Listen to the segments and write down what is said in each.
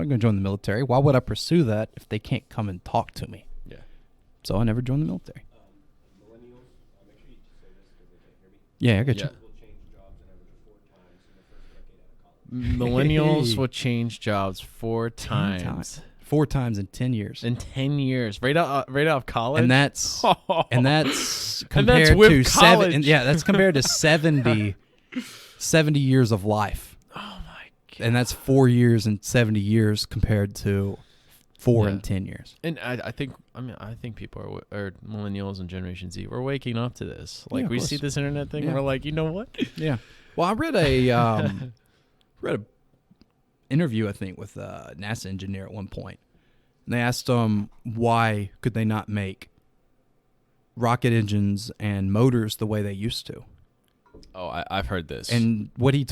going to join the military. Why would I pursue that if they can't come and talk to me? Yeah. So I never joined the military. Millennials, make sure you say this because they can't hear me. Yeah, I got you. Will change jobs an average of 4 times in the first decade out of college. Millennials will change jobs 4 times. 4 times in 10 years. In 10 years, right out of college, And that's compared with to college. that's compared to 70 years of life. Oh my god! And that's 4 years and 70 years compared to 4 and 10 years. And I think people are millennials and Generation Z. We're waking up to this. Like we see this internet thing, and we're like, you know what? Yeah. Well, I read a interview, I think, with a NASA engineer at one point. And they asked him why could they not make rocket engines and motors the way they used to. Oh, I've heard this. And what he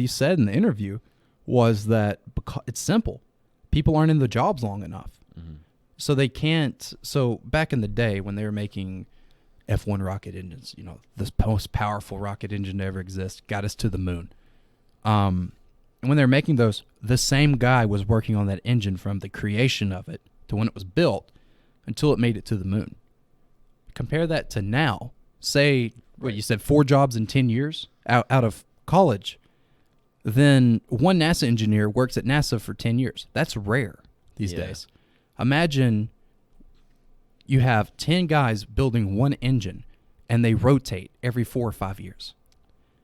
said in the interview was that it's simple. People aren't in the jobs long enough. Mm-hmm. So they can't. So back in the day when they were making F-1 rocket engines, the most powerful rocket engine to ever exist, got us to the moon. And when they were making those, the same guy was working on that engine from the creation of it to when it was built until it made it to the moon. Compare that to now. Say, what you said, 4 jobs in 10 years out of college. Then one NASA engineer works at NASA for 10 years. That's rare these days. Imagine you have 10 guys building one engine, and they rotate every 4 or 5 years.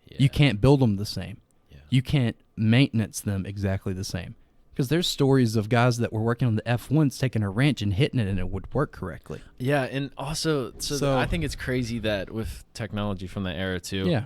Yeah. You can't build them the same. Yeah. You can't maintenance them exactly the same. Because there's stories of guys that were working on the F1s taking a wrench and hitting it, and it would work correctly. Yeah, and also, I think it's crazy that with technology from that era too,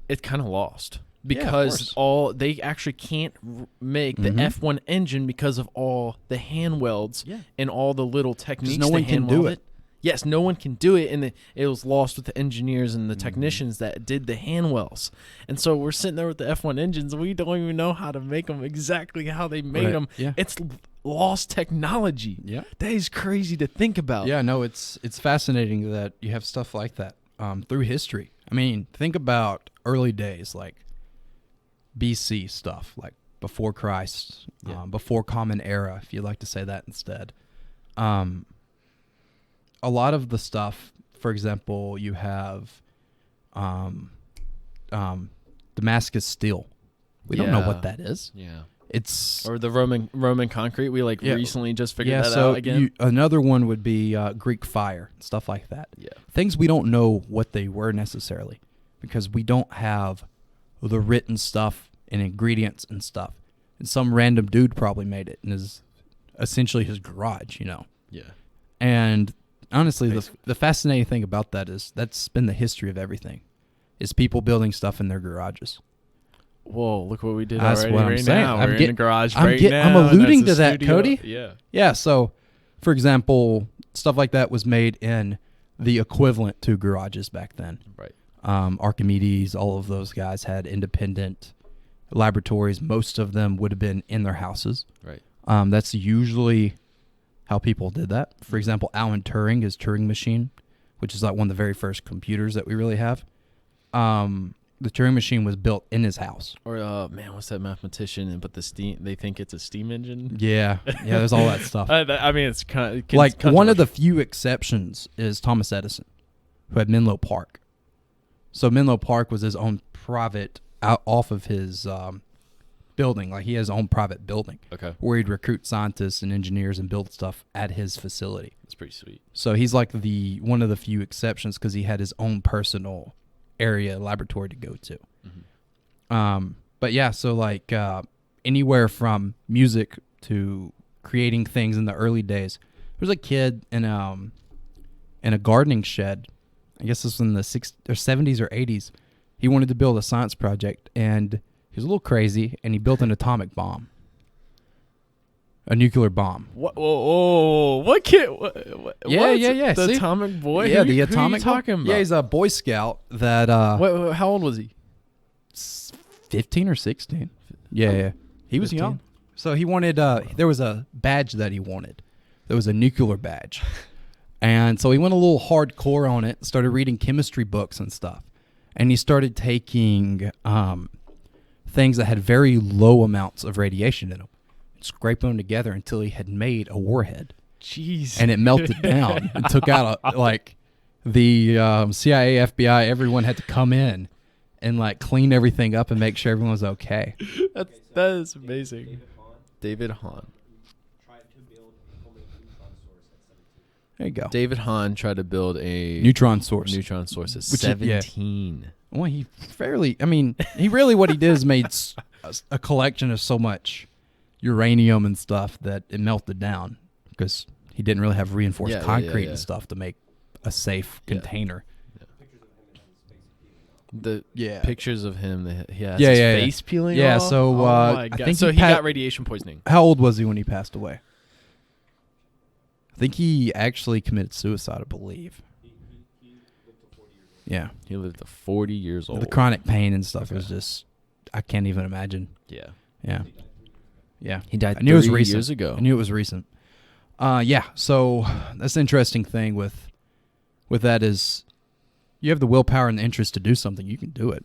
it's kind of lost. Because they actually can't make the F1 engine because of all the hand welds and all the little techniques. No one can do it. Yes, no one can do it, and it was lost with the engineers and the technicians that did the hand welds. And so we're sitting there with the F1 engines, and we don't even know how to make them exactly how they made them. Yeah. It's lost technology. Yeah, that is crazy to think about. Yeah, no, it's fascinating that you have stuff like that through history. I mean, think about early days, like BC stuff, like before Christ, before Common Era, if you'd like to say that instead. A lot of the stuff, for example, you have Damascus steel. We don't know what that is. Yeah. It's or the Roman concrete. We recently just figured that out again. Another one would be Greek fire, stuff like that. Yeah. Things we don't know what they were necessarily because we don't have the written stuff and ingredients and stuff. And some random dude probably made it in his essentially his garage, Yeah. And honestly, the fascinating thing about that is that's been the history of everything, is people building stuff in their garages. Whoa, look what we did That's already what I'm right saying. now. We're in the garage now. I'm alluding to that, studio. Cody. Yeah. Yeah, so, for example, stuff like that was made in the equivalent to garages back then. Right. Archimedes, all of those guys had independent laboratories. Most of them would have been in their houses. Right. That's usually how people did that. For example, Alan Turing, his Turing machine, which is like one of the very first computers that we really have. The Turing machine was built in his house. Or what's that mathematician? But the steam, they think it's a steam engine. Yeah, there's all that stuff. I mean, it's kind of like one of the few exceptions is Thomas Edison, who had Menlo Park. So Menlo Park was his own private off of his building. Like he has his own private building. Okay. Where he'd recruit scientists and engineers and build stuff at his facility. That's pretty sweet. So he's like one of the few exceptions because he had his own personal area laboratory to go to. Mm-hmm. But yeah, so like anywhere from music to creating things in the early days. There was a kid in a gardening shed. I guess this was in the 60s or 70s or 80s. He wanted to build a science project, and he was a little crazy, and he built an atomic bomb. A nuclear bomb. What? Whoa! What kid? What, yeah. The atomic boy. Yeah, the atomic. Who are you talking about? Yeah, he's a Boy Scout. That. How old was he? 15 or 16. Yeah. He was 15. young. So he wanted. There was a badge that he wanted. There was a nuclear badge, and so he went a little hardcore on it. Started reading chemistry books and stuff, and he started taking things that had very low amounts of radiation in them. scraping them together until he had made a warhead. Jeez. And it melted down and took out the CIA, FBI, everyone had to come in and clean everything up and make sure everyone was okay. That is amazing. David Hahn. There you go. David Hahn tried to build a neutron source at 17. Well, he really what he did is made a collection of so much uranium and stuff that it melted down because he didn't really have reinforced concrete and stuff to make a safe container. The pictures of him, his face peeling off. Yeah, so I think he got radiation poisoning. How old was he when he passed away? I think he actually committed suicide, I believe. He lived to 40 years old. Yeah. He lived to 40 years old. The chronic pain and stuff was just, I can't even imagine. Yeah. Yeah. Yeah. He died 30 years ago. I knew it was recent. So that's the interesting thing with that is you have the willpower and the interest to do something, you can do it.